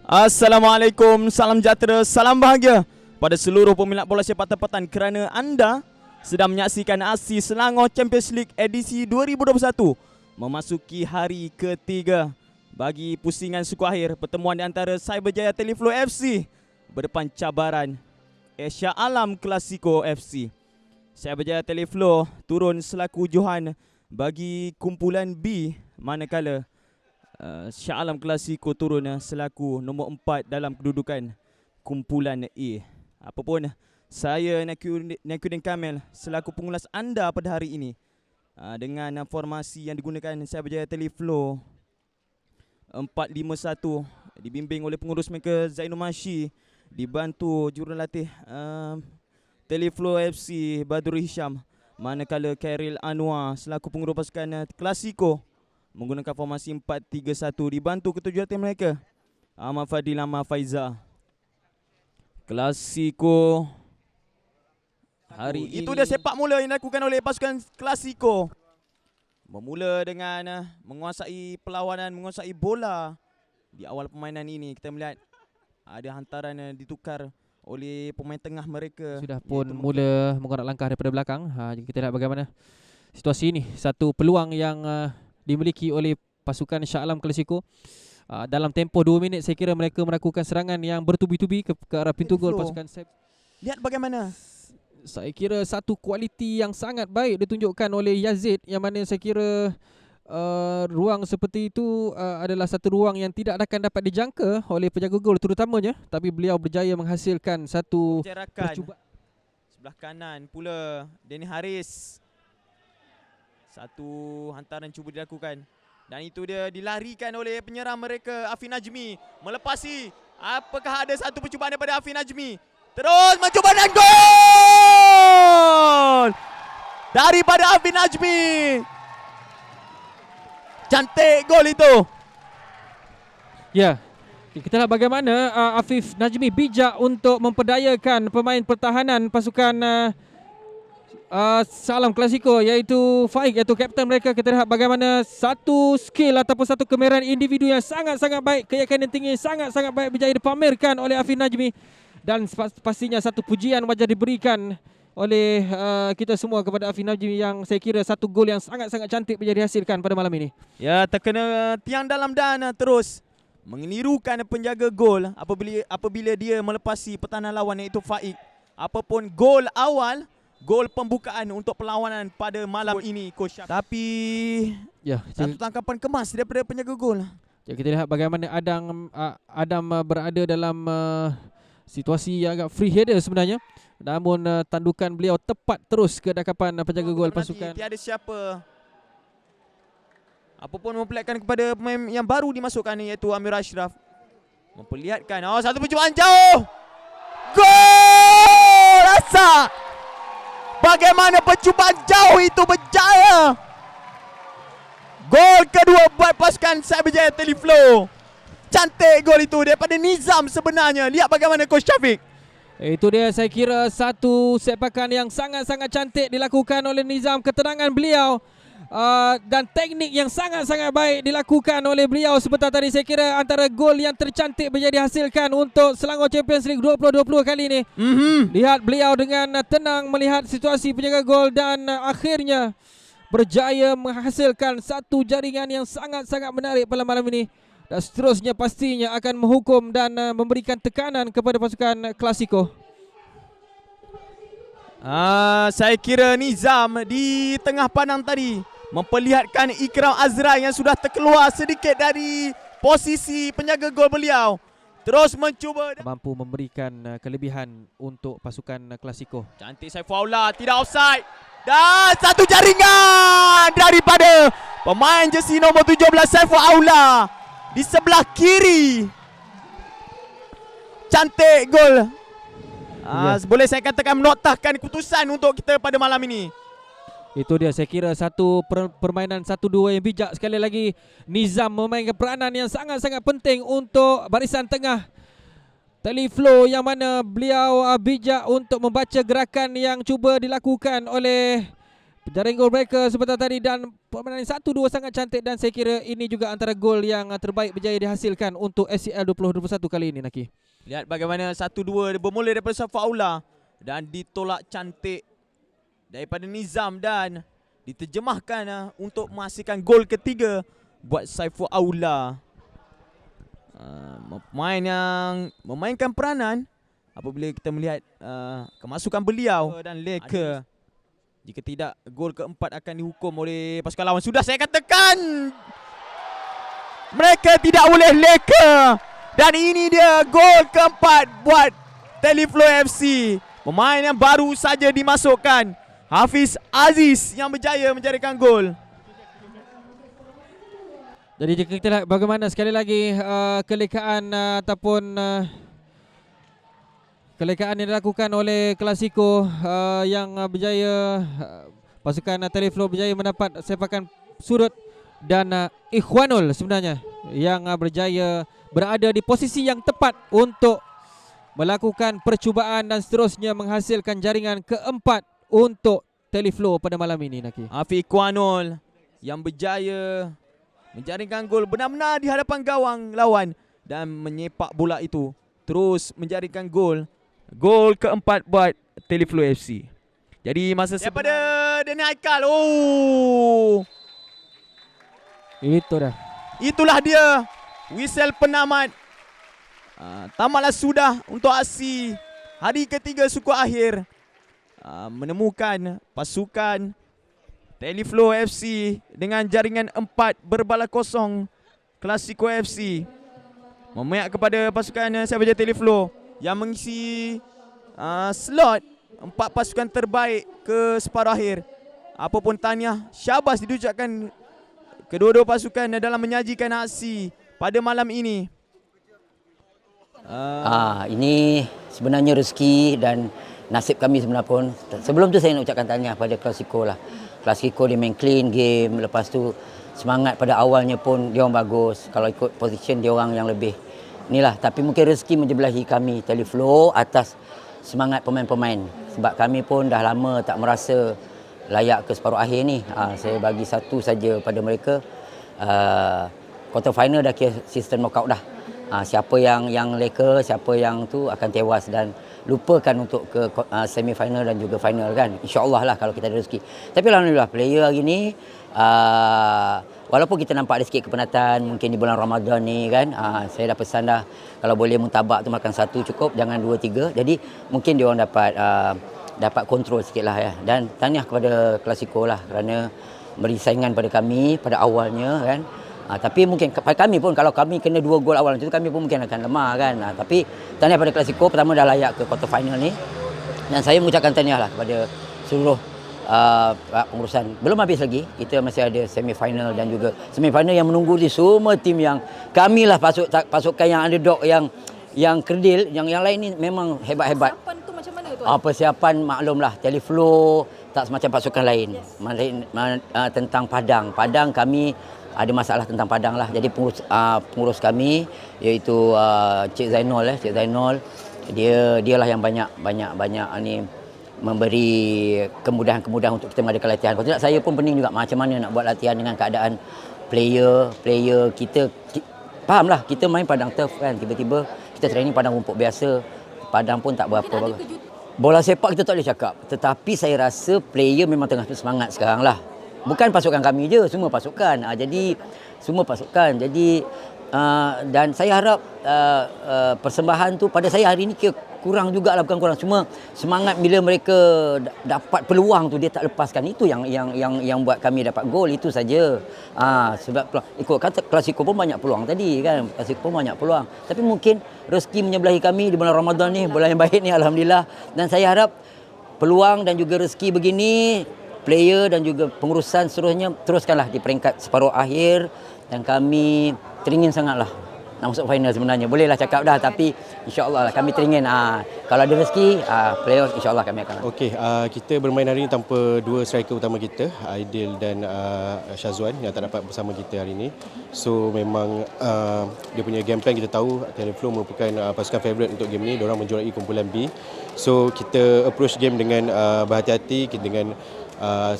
Assalamualaikum, salam sejahtera, salam bahagia pada seluruh peminat bola sepak tempatan kerana anda sedang menyaksikan aksi Selangor Champions League edisi 2021 memasuki hari ketiga bagi pusingan suku akhir pertemuan di antara Cyberjaya Teleflow FC berdepan cabaran Shah Alam Klasiko FC. Cyberjaya Teleflow turun selaku johan bagi kumpulan B, manakala Shah Alam Klasiko turun selaku nombor 4 dalam kedudukan kumpulan A. Apapun, saya Nakuddin Kamil selaku pengulas anda pada hari ini dengan formasi yang digunakan Cyberjaya Teleflow 4-5-1 dibimbing oleh pengurus mereka Zainul Mashi, dibantu jurulatih Teleflow FC Badrul Hisham, manakala Khairil Anwar selaku pengurus pasukan Klasiko menggunakan formasi 4-3-1 dibantu ketujuh tim mereka Ahmad Fadil, Ahmad Faiza. Klasiko hari ini, itu dia sepak mula yang dilakukan oleh pasukan Klasiko. Bermula dengan menguasai perlawanan, menguasai bola. Di awal permainan ini kita melihat ada hantaran ditukar oleh pemain tengah mereka. Sudah pun mula menggerak langkah daripada belakang. Kita lihat bagaimana situasi ini. Satu peluang yang dimiliki oleh pasukan Shah Alam Klasiko. Dalam tempoh 2 minit saya kira mereka melakukan serangan yang bertubi-tubi ke arah pintu gol pasukan Sep. Lihat bagaimana. Saya kira satu kualiti yang sangat baik ditunjukkan oleh Yazid, yang mana saya kira ruang seperti itu adalah satu ruang yang tidak akan dapat dijangka oleh penjaga gol terutamanya, tapi beliau berjaya menghasilkan satu percubaan. Sebelah kanan pula Denny Haris. Satu hantaran cuba dilakukan. Dan itu dia dilarikan oleh penyerang mereka Afin Najmi. Melepasi. Apakah ada satu percubaan daripada Afin Najmi? Terus mencuba dan gol! Daripada Afin Najmi. Cantik gol itu. Ya. Kita lihat bagaimana Afif Najmi bijak untuk memperdayakan pemain pertahanan pasukan Shah Alam Klasiko, iaitu Faik, iaitu kapten mereka. Kita lihat bagaimana satu skill ataupun satu kemerahan individu yang sangat-sangat baik, keyakinan tinggi sangat-sangat baik berjaya dipamerkan oleh Afif Najmi. Dan pastinya satu pujian wajar diberikan oleh kita semua kepada Afif Najmi, yang saya kira satu gol yang sangat-sangat cantik berjaya dihasilkan pada malam ini. Ya, terkena tiang dalam dan terus mengelirukan penjaga gol apabila dia melepasi pertahanan lawan, iaitu Faik. Apapun gol awal, gol pembukaan untuk perlawanan pada malam ini, Coach Syafiq. Tapi ya, satu tangkapan kemas daripada penjaga gol. Ya, kita lihat bagaimana Adam berada dalam situasi yang agak free header sebenarnya. Namun tandukan beliau tepat terus ke dakapan penjaga gol pasukan. Tiada siapa apapun memperlihatkan kepada pemain yang baru dimasukkan, iaitu Amir Ashraf. Memperlihatkan satu percubaan jauh. Gol! Rasa bagaimana percubaan jauh itu berjaya. Gol kedua buat pasukan Cyberjaya Teleflow. Cantik gol itu daripada Nizam sebenarnya. Lihat bagaimana Coach Syafiq. Itu dia, saya kira satu sepakan yang sangat-sangat cantik dilakukan oleh Nizam. Ketenangan beliau dan teknik yang sangat-sangat baik dilakukan oleh beliau sebentar tadi. Saya kira antara gol yang tercantik menjadi dihasilkan untuk Selangor Champions League 2020 kali ini. Lihat beliau dengan tenang melihat situasi penjaga gol dan akhirnya berjaya menghasilkan satu jaringan yang sangat-sangat menarik pada malam ini. Dan seterusnya pastinya akan menghukum dan memberikan tekanan kepada pasukan Klasiko. Saya kira Nizam di tengah pandang tadi memperlihatkan Ikram Azrai yang sudah terkeluar sedikit dari posisi penjaga gol beliau. Terus mencuba mampu memberikan kelebihan untuk pasukan Klasiko. Cantik Saiful Aula, tidak offside. Dan satu jaringan daripada pemain jersey nombor 17 Saiful Aula di sebelah kiri. Cantik gol. Boleh saya katakan menotahkan keputusan untuk kita pada malam ini. Itu dia, saya kira satu permainan 1-2 yang bijak. Sekali lagi Nizam memainkan peranan yang sangat-sangat penting untuk barisan tengah Teleflow, yang mana beliau bijak untuk membaca gerakan yang cuba dilakukan oleh Jaring gol mereka sebentar tadi dan permainan 1-2 sangat cantik dan saya kira ini juga antara gol yang terbaik berjaya dihasilkan untuk SCL 2021 kali ini, Naki. Lihat bagaimana 1-2 bermula daripada Saiful Aula dan ditolak cantik daripada Nizam dan diterjemahkan untuk menghasilkan gol ketiga buat Saiful Aula. Pemain yang memainkan peranan apabila kita melihat kemasukan beliau dan leka. Jika tidak, gol keempat akan dihukum oleh pasukan lawan. Sudah saya katakan, mereka tidak boleh leka. Dan ini dia gol keempat buat Teleflow FC. Pemain yang baru saja dimasukkan, Hafiz Aziz, yang berjaya menjadikan gol. Jadi jika kita lihat bagaimana sekali lagi kelekaan ataupun kelekaan yang dilakukan oleh Klasiko yang berjaya pasukan Teleflow berjaya mendapat sepakan sudut dan Ikhwanul sebenarnya yang berjaya berada di posisi yang tepat untuk melakukan percubaan dan seterusnya menghasilkan jaringan keempat untuk Teleflow pada malam ini, Naki. Afiq Ikhwanul yang berjaya menjaringkan gol benar-benar di hadapan gawang lawan dan menyepak bola itu terus menjaringkan gol. Gol keempat buat Teleflow FC. Jadi masa daripada Dani Haikal. Oh. Itu dah. Itulah dia whistle penamat. Tamatlah sudah untuk aksi hari ketiga suku akhir. Menemukan pasukan Teleflow FC dengan jaringan 4 berbala kosong. Klasiko FC memihak kepada pasukan Sahabat Teleflow yang mengisi slot 4 pasukan terbaik ke separuh akhir. Apapun tahniah syabas diucapkan kedua-dua pasukan dalam menyajikan aksi pada malam ini. Ini sebenarnya rezeki dan nasib kami sebenarnya pun. Sebelum tu saya nak ucapkan tahniah pada Klasiko lah. Klasiko dia main clean game. Lepas tu semangat pada awalnya pun dia orang bagus. Kalau ikut position dia orang yang lebih inilah, tapi mungkin rezeki menjebelahi kami Teleflow atas semangat pemain-pemain. Sebab kami pun dah lama tak merasa layak ke separuh akhir ni. Saya bagi satu saja pada mereka. Quarter final dah kira sistem knockout dah. Siapa yang leka, siapa yang tu akan tewas dan lupakan untuk ke semi final dan juga final kan. InsyaAllah lah kalau kita ada rezeki. Tapi alhamdulillah player hari ni walaupun kita nampak ada sikit kepenatan mungkin di bulan Ramadan ni kan, saya dah pesan dah kalau boleh muntabak tu makan satu cukup, jangan 2-3. Jadi mungkin dia orang dapat kontrol sikit lah ya. Dan tahniah kepada Klasiko lah kerana beri saingan pada kami pada awalnya kan. Tapi mungkin pada kami pun kalau kami kena 2 gol awal itu kami pun mungkin akan lemah kan. Tapi tahniah pada Klasiko, pertama dah layak ke quarter final ni. Dan saya mengucapkan tahniah lah kepada seluruh pengurusan. Belum habis lagi, kita masih ada semi final dan juga semi final yang menunggu di semua tim yang kami lah pasukan yang underdog yang kerdil, yang lain ni memang hebat-hebat. Persiapan tu macam mana tu? Persiapan maklumlah Teleflow tak semacam pasukan lain. Tentang Padang kami ada masalah tentang Padang lah. Jadi pengurus kami iaitu Cik Zainal, dialah yang banyak ni memberi kemudahan untuk kita mengadakan latihan. Kalau tidak saya pun pening juga macam mana nak buat latihan dengan keadaan player kita fahamlah kita main padang turf kan, tiba-tiba kita training padang rumput biasa. Padang pun tak berapa bagus. Bola sepak kita tak boleh cakap, tetapi saya rasa player memang tengah semangat sekarang lah. Bukan pasukan kami je, semua pasukan. Jadi dan saya harap persembahan tu pada saya hari ni kurang jugalah, bukan kurang, cuma semangat bila mereka dapat peluang tu dia tak lepaskan. Itu yang buat kami dapat gol, itu saja. Sebab ikut kata Klasiko pun banyak peluang tadi kan, Klasiko pun banyak peluang, tapi mungkin rezeki menyebelahi kami di bulan Ramadan ni, bulan yang baik ni alhamdulillah. Dan saya harap peluang dan juga rezeki begini, player dan juga pengurusan seterusnya teruskanlah di peringkat separuh akhir. Dan kami teringin sangatlah nak masuk final sebenarnya. Bolehlah cakap dah, tapi insya-Allah lah kami teringin. Kalau ada rezeki, playoff insya-Allah kami akan. Okey, kita bermain hari ini tanpa 2 striker utama kita, Aidil dan Syazwan yang tak dapat bersama kita hari ini. So memang dia punya game plan kita tahu Teleflow merupakan pasukan favourite untuk game ni. Diorang menjuarai kumpulan B. So kita approach game dengan berhati-hati, dengan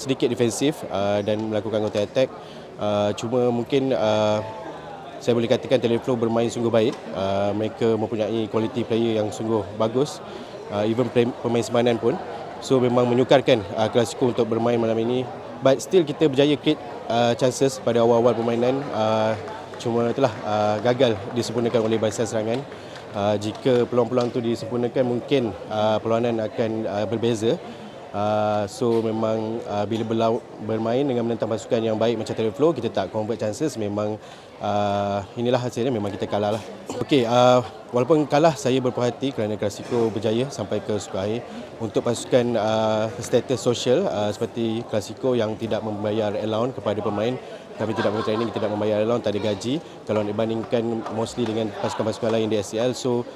sedikit defensif dan melakukan counter attack. Cuma mungkin saya boleh katakan Teleflow bermain sungguh baik. Mereka mempunyai quality player yang sungguh bagus. Even pemain semanan pun. So memang menyukarkan Klasiko untuk bermain malam ini. But still kita berjaya create chances pada awal-awal permainan. Cuma itulah gagal disempurnakan oleh barisan serangan. Jika peluang-peluang itu disempurnakan mungkin perlawanan akan berbeza. So memang bila bermain dengan menentang pasukan yang baik macam Teleflow, kita tak convert chances, memang inilah hasilnya, memang kita kalah lah. Okey, walaupun kalah saya berpuas hati kerana Klasiko berjaya sampai ke suku akhir. Untuk pasukan status sosial seperti Klasiko yang tidak membayar allowance kepada pemain, kami tidak membayar training, tidak membayar allowance, tak ada gaji kalau dibandingkan mostly dengan pasukan-pasukan lain di SCL. So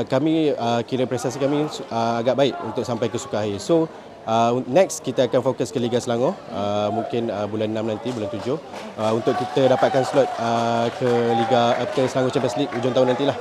kami kira prestasi kami agak baik untuk sampai ke suku akhir. So next kita akan fokus ke Liga Selangor, mungkin bulan 6 nanti, bulan 7 untuk kita dapatkan slot ke Liga Selangor Champions League hujung tahun nantilah.